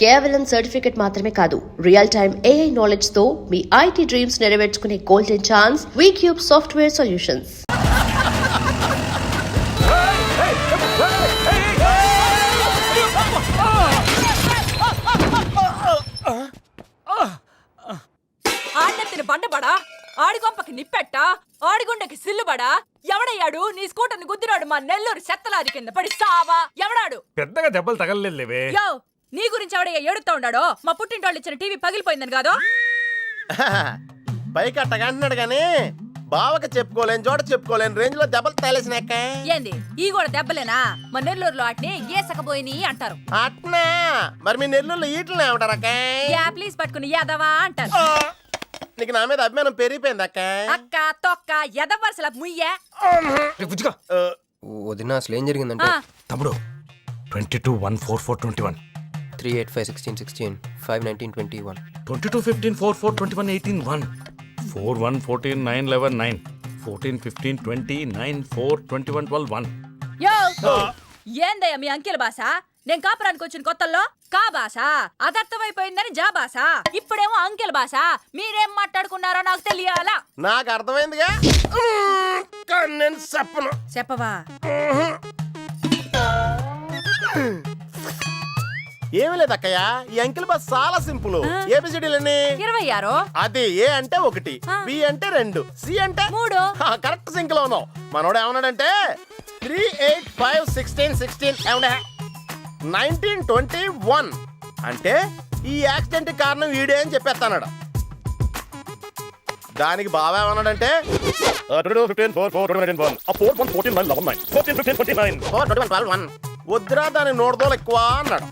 కేవలం సర్టిఫికెట్ మాత్రమే కాదు, రియల్ టైమ్ AI నాలెడ్జ్ తో మీ IT డ్రీమ్స్ నెరవేర్చుకునే golden chance V Cube software solutions. ఆడెత్తిన బండబడా, ఆడిగొంపకి నిప్పెట్టా, ఆడిగుండకి సిల్లుబడా, ఎవడయ్యాడు నీ స్కూటర్ని గుద్దినాడు మా నెల్లూరు చెత్తలారి కింద పడి సావా? ఎవడాడు? పెద్దగా దెబ్బలు తగలలేవే. యో, నీ గురించి ఎవడయ్యా ఏడుతా ఉన్నాడో? మా పుట్టింటోళ్ళు ఇచ్చిన టీవీ పగిలిపోయిందని కాదు? పైకి అట్టగంటున్నాడు గానీ బావకి చెప్పుకోలేని చోట చెప్పుకోలేని రేంజ్ లో దెబ్బలు తేలేసినాక. ఏంది ఈ కూడా దెబ్బలేనా? మా నెల్లూరులో ఆటిని ఏసకపోయిని అంటారు. అట్నా? మరి మీ నెల్లూరులో ఈటలు ఏమంటారక్క? ప్లీజ్ పట్టుకుని ఎదవా అంటారు. నీకు నా మీద అభిమానం పెరిగిపోయింది అక్క. అక్క తొక్క ఎదవరసల ముయ్యే. వదిన అసలు ఏం జరిగిందంటే తమ్ముడు 22-1-4-4-21 385-16-16 5-19-21 22-15-4-4-21-18-1 4-1-14-9-11-9 14-15-20-9-4-21-12-1. యో, ఏందయ్యా మీ అంకెల భాష? నేను కాపురానికి వచ్చిన కొత్తల్లో కా భాష అదర్థమైపోయిందని జా భాష, ఇప్పుడేమో అంకెల భాష. మీరేం మాట్లాడుకున్నారో నాకు తెలియాలా? నాకు అర్థమైందిగా, నేను చెప్పను. చెప్పవా? ఏమి లేదు అక్కయ్య, ఈ అంకిల్ బస్ చాలా సింపుల్. ఏబిసిడీలన్నీ 26. అది ఏ అంటే 1, బి అంటే 2, సి అంటే 3. కరెక్ట్ సింక్ లో ఉన్నావు. మనోడు ఏమన్నాడంటే 3-8-5-16-16 19-21 అంటే ఈ యాక్సిడెంట్ కారణం వీడే అని చెప్పేస్తాడు. దానికి బాగా ఏమన్నాడంటే 4-1-14-9-11-9 వద్దురా దాని నోడదోలు ఎక్కువ అన్నాడు.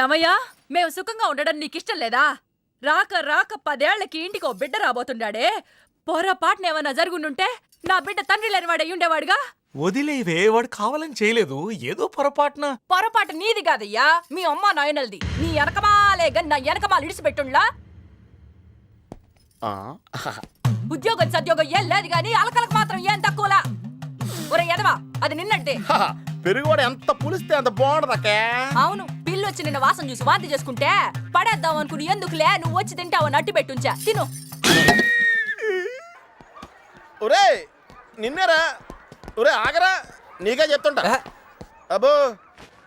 ఏమయ్యా, మేము సుఖంగా ఉండడం నీకిష్టం లేదా? రాక రాక 10 ఏళ్లకి ఇంటికి ఓ బిడ్డ రాబోతుండాడే. పొరపాటున ఏమన్నా జరుగుండుంటే నా బిడ్డ తండ్రి లేనివాడు అయ్యుండేవాడుగా. వదిలేవే, వాడు కావాలని చేయలేదు, ఏదో పొరపాటున. పొరపాటు నీది కాదయ్యా, మీ అమ్మ నాయనల్ది. నీ వెనకమాలే గన్ నా వెనకమాలు ఇడిసిపెట్టుండ్లా. ఉద్యోగం సద్యోగం ఏం లేదు గాని అలకలకు మాత్రం ఏం తక్కువలా. ఒరే ఎదవా, అది నిన్నట్టే. పెరుగువాడు ఎంత పులిస్తే అంత బాగుండదక్కే. అవును, పిల్లు వచ్చి నిన్న వాసన చూసి వాంతి చేసుకుంటే పడేద్దాం అనుకుని ఎందుకులే నువ్వు వచ్చి తింటావని అట్టి పెట్టుంచా. తిను. ఒరే నిన్నేరా, ఒరే ఆగరా, నీకే చెప్తుంటా. అబ్బో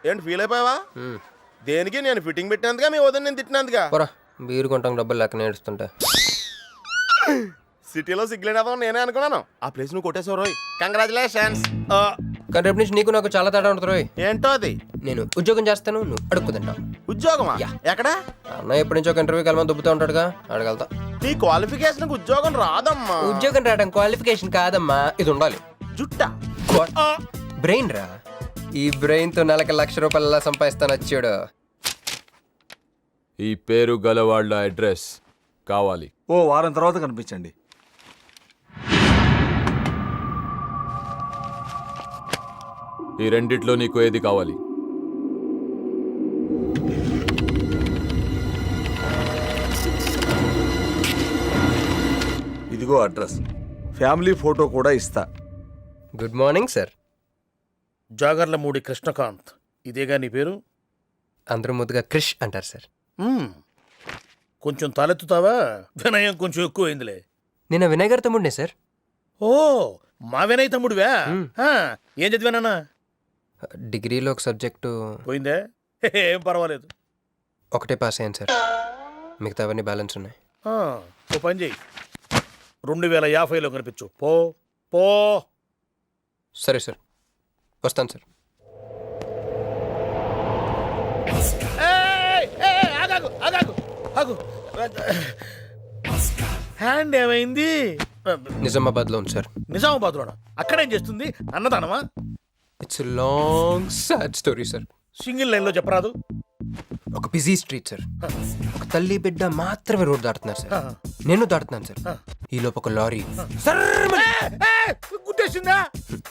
ఏంటి ఫీల్ అయిపోయావా? దేనికి? నేను ఫిట్టింగ్ పెట్టినందుగా, మీ వదిన నేను తిట్టినందుగా. బీరు కొంటాం డబ్బులు లెక్క నేడుస్తుంటా. సిటీలో సిగ్గులేదా నేనే అనుకున్నాను. ఆ ప్లేస్ నువ్వు కొట్టేసావు రోయ్, కంగ్రాచులేషన్స్. కానీ రేపు నుంచి నీకు నాకు చాలా తేడా ఉంటుంది రోయ్. ఏంటో అది? నేను ఉద్యోగం చేస్తాను, నువ్వు అడుక్కుతింటావు. ఉద్యోగమా? ఎక్కడ? అన్న ఎప్పటి నుంచో ఒక ఇంటర్వ్యూకి వెళ్ళమని దుబ్బుతూ ఉంటాడుగా, అడగలుగుతా. నీ క్వాలిఫికేషన్ ఉద్యోగం రాదమ్మా. ఉద్యోగం రావడం క్వాలిఫికేషన్ కాదమ్మా, ఇది ఉండాలి. జుట్టా? బ్రెయిన్ రా. ఈ బ్రెయిన్ తో నెలకి ₹1,00,000 సంపాదిస్తాను వచ్చాడు. ఈ పేరు గలవాళ్ళ అడ్రస్ కావాలి. ఓ వారం తర్వాత కనిపించండి. ఈ రెండిట్లో నీకు ఏది కావాలి? ఇదిగో అడ్రస్, ఫ్యామిలీ ఫోటో కూడా ఇస్తా. Good morning sir. Jagarlamudi Krishnakanth, ఇదేగా నీ పేరు? అందరూ ముద్దుగా క్రిష్ అంటారు సార్. కొంచెం తలెత్తుతావా? వినయం కొంచెం ఎక్కువైందిలే. నేను వినయ్ గారి తమ్ముడినే సార్. ఓ, మా వినయ్ తమ్ముడివా? ఏం చదివానా? డిగ్రీలో ఒక సబ్జెక్టు పోయిందే. ఏం పర్వాలేదు, ఒకటే పాస్ అయ్యాను సార్. మిగతా అవన్నీ బ్యాలెన్స్ ఉన్నాయి. ఓ పని చెయ్యి, 2050లో కనిపించు. పో పో. సరే సార్, వస్తాను సార్. హ్యాండ్ ఏమైంది? నిజామాబాద్లో ఉంది సార్. నిజామాబాద్లోనా? అక్కడేం చేస్తుంది? అన్నదానమా? It's long sad story sir. Single లైన్లో చెప్పరాదు? ఒక బిజీ స్ట్రీట్ సార్. ఒక తల్లి బిడ్డ మాత్రమే రోడ్ దాటుతున్నారు సార్. నేను దాటుతున్నాను సార్. ఈ లోపు ఒక లారీ గుద్దేసిందా?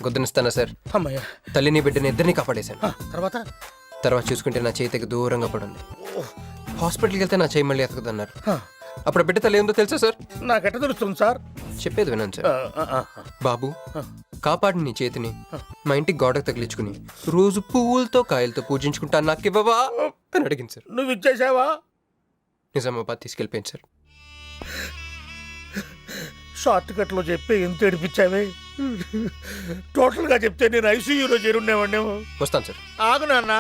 గుద్దనిస్తానా సార్? అమ్మయ్య. తల్లిని బిడ్డని ఇద్దరిని కాపాడేశాను. తర్వాత చూసుకుంటే నా చేతికి దూరంగా పడుంది. హాస్పిటల్కి వెళ్తే నా చేయి మళ్ళీ ఎతకదన్నారు. అప్పుడు బిడ్డ తల్లి ఏందో తెలుసా సార్? నాకెట్ట తెలుస్తుంది సార్? చెప్పేది వినండి సార్. బాబు, కాపాడి నీ చేతిని మా ఇంటికి గోడకు తగిలించుకుని రోజు పువ్వులతో కాయలతో పూజించుకుంటాను, నాకివ్వవా? అని అడిగింది సార్. నువ్వు ఇచ్చేసావా? నిజామాబాద్ తీసుకెళ్ళిపోయింది సార్. షార్ట్ కట్లో చెప్పి ఎంత ఏడిపించావే. టోటల్ గా చెప్తే నేను ఐసీయూలో చేరుండేవాడినేమో. వస్తాను సార్. ఆగు నాన్న,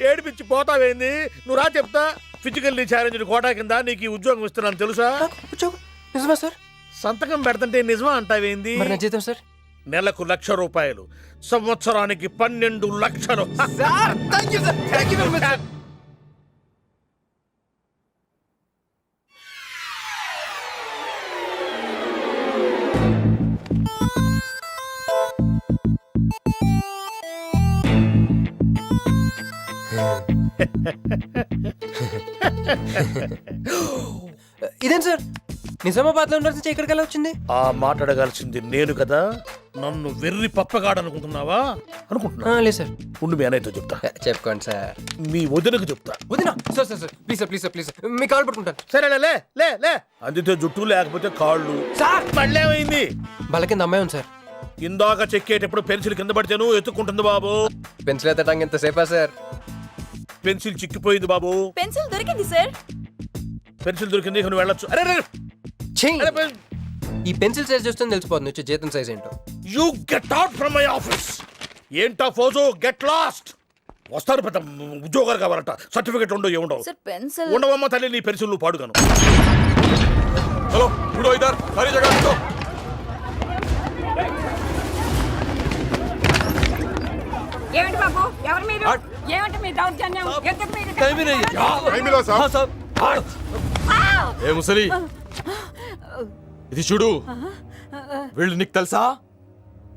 ఏడిపించి పోతావేంది? నువ్వు రా చెప్తా. ఫిజికల్లీ ఛాలెంజ్ కోటా కింద నీకు ఈ ఉద్యోగం ఇస్తున్నాను తెలుసా? ఉద్యోగం నిజమా సార్? సంతకం పెడతంటే నిజమా అంటావేంది? మరి నా జీతం సార్? నెలకు ₹1,00,000, సంవత్సరానికి 12 లక్షలు. Sir thank you sir. Thank you very much sir. ఇదేం సార్, నిజామాబాద్ లో ఉండాల్సి ఇక్కడికి ఎలా వచ్చింది? ఆ మాట్లాడగాల్సింది నేను కదా. నన్ను వెర్రి పప్పగాడనుకుంటున్నావా? అనుకుంటున్నా. లేదు సార్. ఉండు, మీ అన్నయ్యతో చెప్తా. చెప్పుకోండి సార్. మీ వదినకు చెప్తా. వదినా sir sir sir please sir, please sir, please sir, me call పట్టుకుంటాను. సరే లే లే లే. అందితే జుట్టు లేకపోతే కాళ్ళు. సార్ మళ్ళేమైంది? బల కింద అమ్మాయి ఉంది సార్. ఇందాక చెక్కేటప్పుడు పెన్సిల్ కింద పడితేను ఎత్తుకుంటుంది బాబు. పెన్సిల్ ఎత్తడానికి ఎంతసేపా సార్? పెన్సిల్ చిక్కిపోయింది బాబు. పెన్సిల్ దొరికింది సార్. పెన్సిల్ దొరికింది, నువ్వు వెళ్ళొచ్చు. అరే రే, ఛీ! ఈ పెన్సిల్ సైజ్ చూస్తే తెలిసిపోతుంది వచ్చే జీతం సైజ్ ఏంటో. You get out from my office. ఏంటా ఫోజు? Get lost. వస్తారు పెద్ద ఉద్యోగాలు కావాలంట. సర్టిఫికెట్ ఉండవు, ఏముండవు. సార్ పెన్సిల్ ఉండవమ్మ తల్లి, నీ పెన్సిల్ నువ్వు పాడుగాను. చలో ఉడో ఇధర్, సారీ జగह ఉడో. ఏమిటి బాబు, ఎవరు మీరు? ఏమిటి మీ దౌర్జన్యం? ఎందుకు మీరు టైం नहीं है. हाँ साहब. ఏ ముసలి, ఇది చూడు. వీళ్ళు నీకు తెలుసా?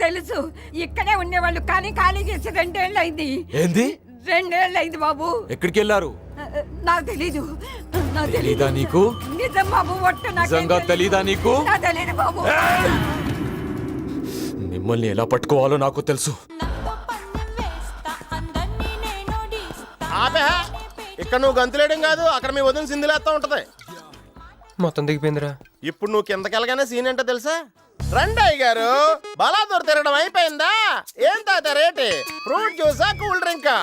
తెలుసు, ఇక్కడే ఉండేవాళ్ళు, కానీ ఖాళీ చేసి 2 ఏళ్ళు అయింది. ఏంది? 2 ఏళ్ళు అయింది బాబు. ఎక్కడికి వెళ్ళారు? నాకు తెలీదు. నాకు తెలీదా నీకు? నిజం బాబు, ఒట్టు నాకు నిజంగా తెలీదా నీకు? నాకు తెలీదు బాబు. మిమ్మల్ని ఎలా పట్టుకోవాలో నాకు తెలుసు. ఆపే, ఇక్కడ నువ్వు గంతులేయడం కాదు, అక్కడ మీ వదిన సింధులేస్తా ఉంటది. మొత్తం దిగిపోయిందిరా. ఇప్పుడు నువ్వు కిందకెళ్ళగానే సీన్ ఏంటో తెలుసా? రండయ్య గారు, బలాదూర్ తిరగడం అయిపోయిందా? ఏం తాత రేటు? ఫ్రూట్ జ్యూసా, కూల్ డ్రింకా?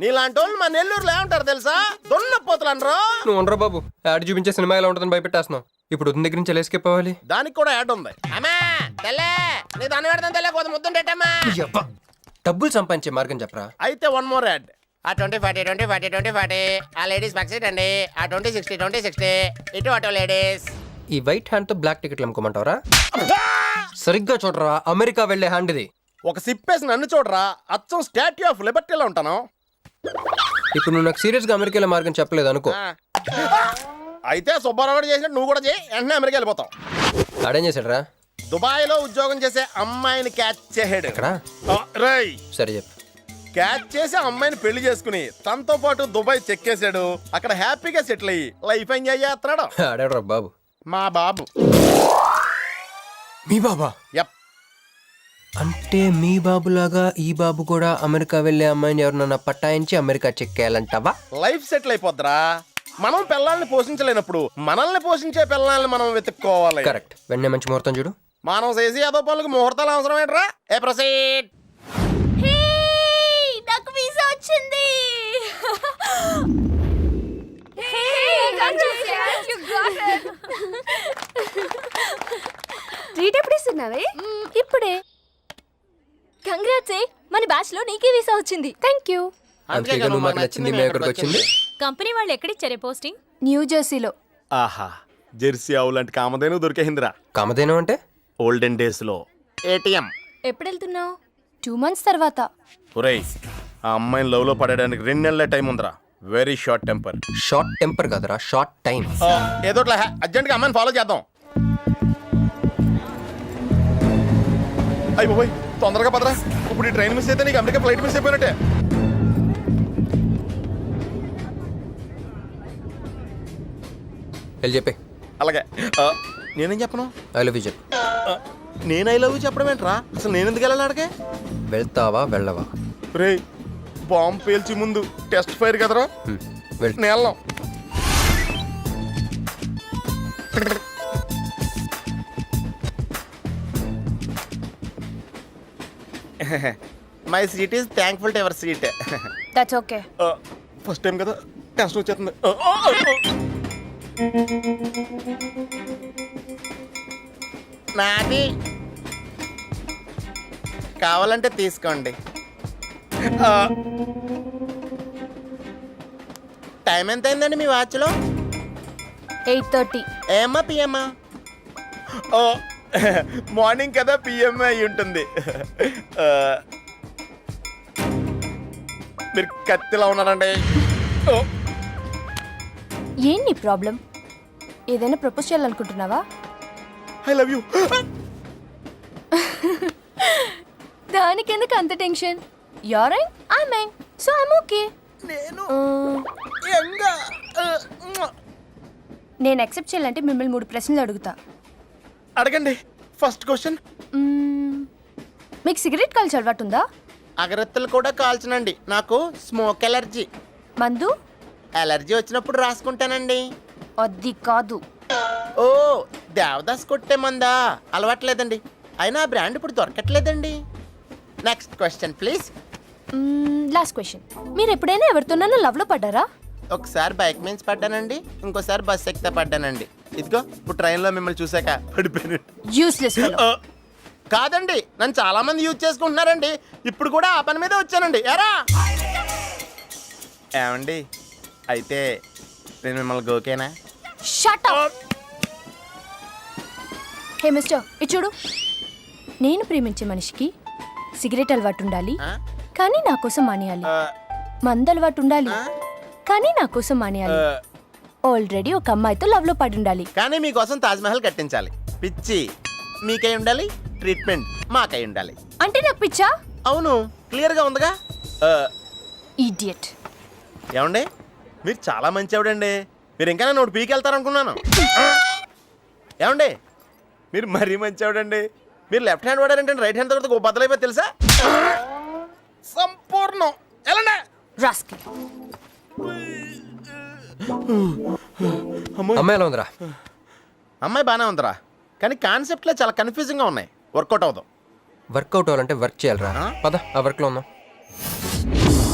నీలాంటి వాళ్ళు మా నెల్లూరులో ఏమంటారు తెలుసా? దొన్నపోతులు అనరు. నువ్వు ఉండరా బాబు, యాడ్ చూపించే సినిమా ఎలా ఉంటుందని భయపెట్టేస్తున్నావు. ఇప్పుడు వదిన దగ్గర నుంచి ఎలా ఎస్కేప్ అవ్వాలి? దానికి కూడా యాడ్ ఉంది. అమ్మా తెల్లే, నీ దాన్ని పెడతాను తెల్లే, కొద్ది ముద్దుంటేటమ్మా. డబ్బులు సంపాదించే మార్గం చెప్పరా. అయితే 1 more యాడ్. ఆ 20-40 20-40 20-40 ఆ లేడీస్ పక్క సీట్ అండి. ఆ 20-60 20-60 ఇటు అటు లేడీస్. ఈ వైట్ హ్యాండ్ తో బ్లాక్ టికెట్లు అమ్ముకోమంటావరా? సరిగ్గా చూడరా, అమెరికా వెళ్లే హ్యాండ్ ఇది. ఒక సిప్పేసి నన్ను చూడరా, అచ్చం స్టాట్యూ ఆఫ్ లిబర్టీలో ఉంటాను. ఇప్పుడు నువ్వు నాకు సీరియస్ గా అమెరికా మార్గం చెప్పలేదు అనుకో. అయితే సుబ్బారావు చేసినట్టు నువ్వు కూడా చేయి, వెంటనే అమెరికా వెళ్ళిపోతావు. ఆడేం చేశాడు రా? దుబాయ్ లో ఉద్యోగం చేసే అమ్మాయిని క్యాచ్ చేసాడు. ఎక్కడ? రై సరే చెప్పు. క్యాచ్ చేసి అమ్మాయిని పెళ్లి చేసుకుని తనతో పాటు దుబాయ్ చెక్కేశాడు. అక్కడ హ్యాపీగా సెటిల్ అయ్యి లైఫ్ ఎంజాయ్ చేస్తున్నాడు. ఆడాడు బాబు. మా బాబు. మీ బాబా? యప్. అంటే మీ బాబులాగా ఈ బాబు కూడా అమెరికా వెళ్లే అమ్మాయిని ఎవరినన్నా పట్టాయించి అమెరికా చెక్కేయాలంటావా? లైఫ్ సెటిల్ అయిపోద్దిరా. మనం పిల్లల్ని పోషించలేనప్పుడు మనల్ని పోషించే పిల్లల్ని మనం వెతుక్కోవాలి. కరెక్ట్. వెంటనే మంచి ముహూర్తం చూడు. మనం చేసి అదో పనులకు ముహూర్తాలు అవసరం ఏంట్రా? ఏ ప్రొసీడ్. నాకు వీసా వచ్చింది. ట్రీట్ ఎప్పుడు ఇస్తున్నావే? ఇప్పుడే. కంగ్రాట్స్, మన బ్యాచ్ లో నీకే వీసా వచ్చింది. Thank you. అంతేగా నువ్వు మాకు నచ్చింది, మేము ఎక్కడికి వచ్చింది. కంపెనీ వాళ్ళు ఎక్కడిచ్చారే పోస్టింగ్? న్యూ జెర్సీలో. ఆహా, జెర్సీ ఆవు లాంటి కామధేను దొరికేహిందిరా. కామధేను అంటే? ఓల్డెన్ డేస్ లో ఏటీఎం. ఎప్పుడు వెళ్తున్నావు? 2 months తర్వాత. ఒరేయ్, ఆ అమ్మాయిని లవ్ లో పడడానికి 2 నెలల టైం ఉందిరా. Very short temper. Short temper కదరా, షార్ట్ టైం. ఏదో అర్జెంట్ గా అమ్మాయిని ఫాలో చేద్దాం. అయ్యి బాబోయ్, తొందరగా పదరా. ఇప్పుడు ఈ ట్రైన్ మిస్ అయితే నీకు అమెరికా ఫ్లైట్ మిస్ అయిపోయినట్టే. వెళ్ళి చెప్పే. అలాగే. నేనేం చెప్పను? ఐ లవ్ యూ చెప్పు. నేను ఐ లవ్ యూ చెప్పడం ఏంట్రా? అసలు నేను ఎందుకు వెళ్ళాలి అడిగే? వెళ్తావా వెళ్ళవా? రే, బాంబు పేల్చి ముందు టెస్ట్ ఫైర్ కదరా. వెళ్ళు. నేను వెళ్ళాం. My seat is thankful to ever seat. That's okay. First time కదా, టెన్షన్ వచ్చేస్తుంది. నాది కావాలంటే తీసుకోండి. టైం ఎంత అయిందండి మీ వాచ్లో? 8:30. ఏమ్మా పిఎమ్మా? ఓ మార్నింగ్ కదా, పిఎం అయి ఉంటుంది. మీరు కత్తిలా ఉన్నారండి. ఓ ఏంటి నీ ప్రాబ్లం? ఏదైనా ప్రపోజ్ చేయాలనుకుంటున్నావా? I love you. దానికి ఎందుకు అంత tension? You're young, I'm young, so I'm okay. నేను నేను యాక్సెప్ట్ చేయాలంటే మిమ్మల్ని 3 ప్రశ్నలు అడుగుతా. అడగండి. First question. మీకు సిగరెట్ కాల్చి అలవాటు ఉందా? అగరత్తులు కూడా కాల్చనండి, నాకు స్మోక్ ఎలర్జీ. మందు? ఎలర్జీ వచ్చినప్పుడు రాసుకుంటానండి. అది కాదు. ఓ దేవదాస్ కొట్టే మందా? అలవాట్లేదండి, అయినా ఆ బ్రాండ్ ఇప్పుడు దొరకట్లేదండి. Next question please. Last question. మీరు ఎప్పుడైనా ఎవరితోనైనా లవ్లో పడ్డారా? ఒకసారి బైక్ మీద పడ్డానండి, ఇంకోసారి బస్ ఎక్కితే పడ్డానండి. ఇదిగో ఇప్పుడు ట్రైన్లో మిమ్మల్ని చూసాక పడిపోయాను. Useless fellow. కాదండి, నన్ను చాలా మంది యూజ్ చేసుకుంటున్నారండి. ఇప్పుడు కూడా ఆ పని మీద వచ్చానండి. ఎరా ఏమండి, అయితే నేను మిమ్మల్ని గోకేనా? Shut up. హే మిస్టర్, ఇది చూడు. నేను ప్రేమించే మనిషికి సిగరెట్ అలవాటు ఉండాలి, కానీ నా కోసం మానేయాలి. మందు అలవాటు ఉండాలి, కానీ నా కోసం మానేయాలి. ఆల్రెడీ ఒక అమ్మాయితో లవ్ లో పడి ఉండాలి, కానీ మీకోసం తాజ్మహల్ కట్టించాలి. పిచ్చి మీకై ఉండాలి, ట్రీట్మెంట్ మాకై ఉండాలి. అంటే నాకు పిచ్చా? అవును, క్లియర్గా ఉందిగా. ఇడియట్. ఏమండి, మీరు చాలా మంచి ఆవిడండి. మీరు ఇంకా నన్ను పీకి వెళ్తారనుకున్నాను. ఏమండి, మీరు మరీ మంచి ఆవిడండి. మీరు లెఫ్ట్ హ్యాండ్ వాడారంటే రైట్ హ్యాండ్ తర్వాత బద్దలైపోయి తెలుసా? సంపూర్ణం. ఎలాండి రాస్కెల్. అమ్మాయి ఎలా ఉందిరా? అమ్మాయి బాగానే ఉందిరా, కానీ కాన్సెప్ట్లే చాలా కన్ఫ్యూజింగ్గా ఉన్నాయి. వర్కౌట్ అవుతాం. వర్కౌట్ అవ్వాలంటే వర్క్ చేయాలిరా. పద ఆ వర్క్లో ఉందాం.